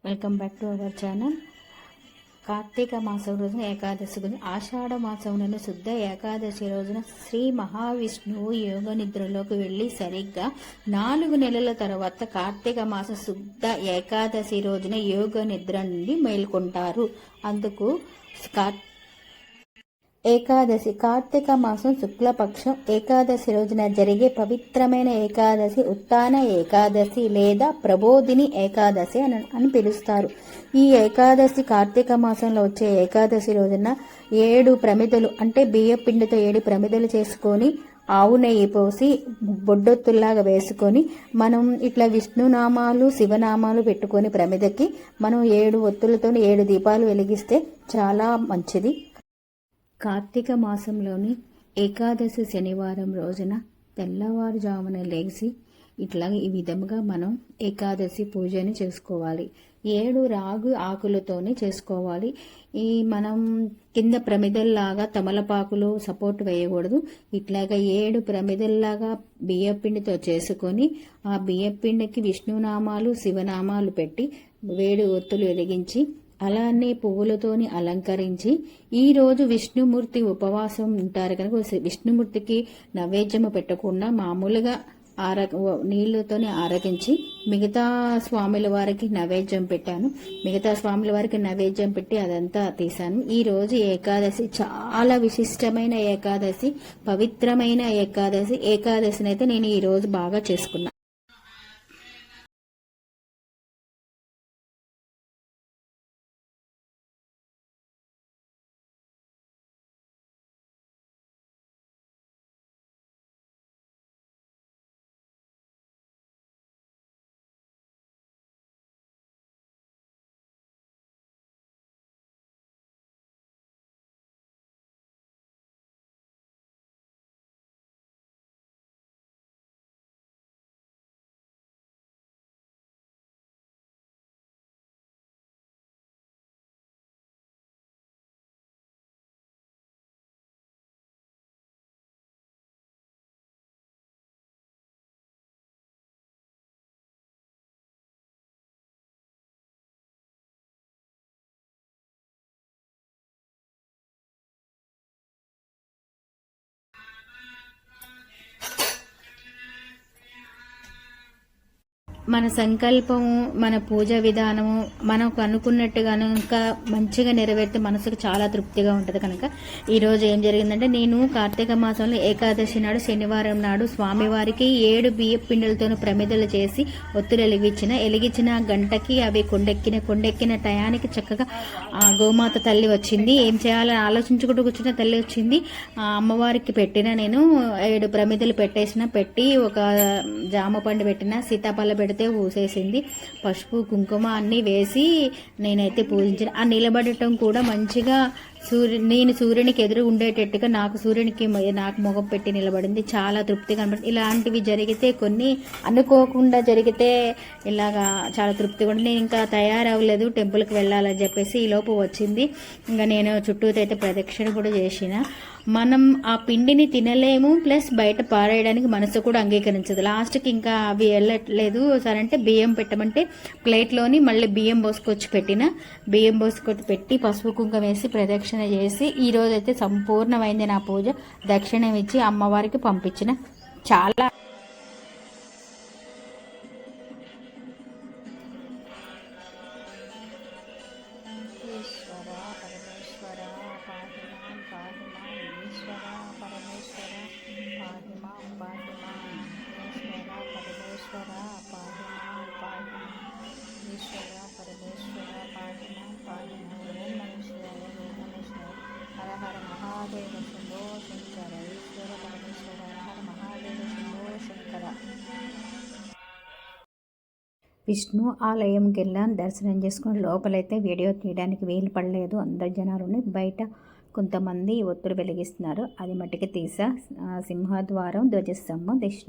Welcome back to our channel. Karthika మాసం రోజున ఏకాదశి గురించి. ఆషాఢ మాసంలోని శుద్ధ ఏకాదశి రోజున శ్రీ మహావిష్ణువు యోగ నిద్రలోకి వెళ్ళి సరిగ్గా 4 నెలల తర్వాత కార్తీక మాస శుద్ధ ఏకాదశి రోజున యోగ నిద్ర నుండి మేల్కొంటారు. అందుకు ఏకాదశి కార్తీక మాసం శుక్లపక్షం ఏకాదశి రోజున జరిగే పవిత్రమైన ఏకాదశి ఉత్తాన ఏకాదశి లేదా ప్రబోధిని ఏకాదశి అని పిలుస్తారు. ఈ ఏకాదశి కార్తీక మాసంలో వచ్చే ఏకాదశి రోజున 7 ప్రమిదలు అంటే బియ్య పిండితో 7 ప్రమిదలు చేసుకొని ఆవు నెయ్యి పోసి బొడ్డొత్తుల్లాగా వేసుకొని మనం ఇట్లా విష్ణునామాలు శివనామాలు పెట్టుకొని ప్రమిదకి మనం 7 ఒత్తులతో 7 దీపాలు వెలిగిస్తే చాలా మంచిది. కార్తీక మాసంలోని ఏకాదశి శనివారం రోజున తెల్లవారుజామున లేచి ఈ విధముగా మనం ఏకాదశి పూజని చేసుకోవాలి. 7 రాగు ఆకులతోనే చేసుకోవాలి. మనం కింద ప్రమిదల్లాగా తమలపాకులు సపోర్ట్ వేయకూడదు. ఇట్లాగా 7 ప్రమిదల్లాగా బియ్యపిండితో చేసుకొని ఆ బియ్యపిండికి విష్ణునామాలు శివనామాలు పెట్టి 7 ఒత్తులు వెలిగించి అలానే పువ్వులతోని అలంకరించి ఈరోజు విష్ణుమూర్తి ఉపవాసం ఉంటారు కనుక విష్ణుమూర్తికి నైవేద్యము పెట్టకుండా మామూలుగా నీళ్లతోనే ఆరగించి మిగతా స్వాముల వారికి నైవేద్యం పెట్టాను. మిగతా స్వాముల వారికి నైవేద్యం పెట్టి అదంతా తీశాను. ఈ రోజు ఏకాదశి చాలా విశిష్టమైన ఏకాదశి, పవిత్రమైన ఏకాదశిని అయితే నేను ఈ రోజు బాగా చేసుకున్నాను. మన సంకల్పము, మన పూజ విధానము మనకు అనుకున్నట్టుగా కనుక మంచిగా నెరవేరితే మనసుకు చాలా తృప్తిగా ఉంటుంది. కనుక ఈరోజు ఏం జరిగిందంటే, నేను కార్తీక మాసంలో ఏకాదశి నాడు శనివారం నాడు స్వామివారికి 7 బియ్య పిండిలతో ప్రమిదలు చేసి ఒత్తులు ఎలిగించిన గంటకి అవి కొండెక్కిన టయానికి చక్కగా గోమాత తల్లి వచ్చింది. ఏం చేయాలని ఆలోచించుకుంటూ కూర్చున్న తల్లి వచ్చింది. అమ్మవారికి పెట్టిన నేను 7 ప్రమిదలు పెట్టి ఒక జామ పండు పెట్టిన, సీతాఫల పెడితే ఊసేసింది. పసుపు కుంకుమ అన్నీ వేసి నేనైతే పూజించిన. ఆ నిలబడటం కూడా మంచిగా నేను సూర్యునికి ఎదురు ఉండేటట్టుగా నాకు మొగం పెట్టి నిలబడింది. చాలా తృప్తిగా అనిపడింది. ఇలాంటివి జరిగితే, కొన్ని అనుకోకుండా జరిగితే ఇలాగా చాలా తృప్తిగా ఉంటుంది. నేను ఇంకా తయారవ్వలేదు, టెంపుల్కి వెళ్ళాలని చెప్పేసి ఈలోపు వచ్చింది. ఇంకా నేను చుట్టూతో అయితే ప్రదక్షిణ కూడా చేసిన. మనం ఆ పిండిని తినలేము, ప్లస్ బయట పారేయడానికి మనసు కూడా అంగీకరించదు. లాస్ట్కి ఇంకా అవి వెళ్ళట్లేదు. సరే అంటే బియ్యం పెట్టమంటే ప్లేట్లోని మళ్ళీ బియ్యం పోసుకొచ్చి పెట్టి పసుపు కుంకుమ వేసి ప్రదక్షిణ చేసి ఈరోజైతే సంపూర్ణమైంది నా పూజ. దక్షిణం ఇచ్చి అమ్మవారికి పంపించిన. చాలా హర మహాదేవ శంభో శంకర. ఈశ్వర పరమేశ్వర హర మహాదేవ శంభో శంకర. విష్ణు ఆలయంకి వెళ్ళాను, దర్శనం చేసుకుని లోపలైతే వీడియో తీయడానికి వీలు పడలేదు. అందరు జనాలు బయట కొంతమంది ఒత్తులు వెలిగిస్తున్నారు. అది మట్టికి తీసా. సింహద్వారం, ధ్వజస్తంభం,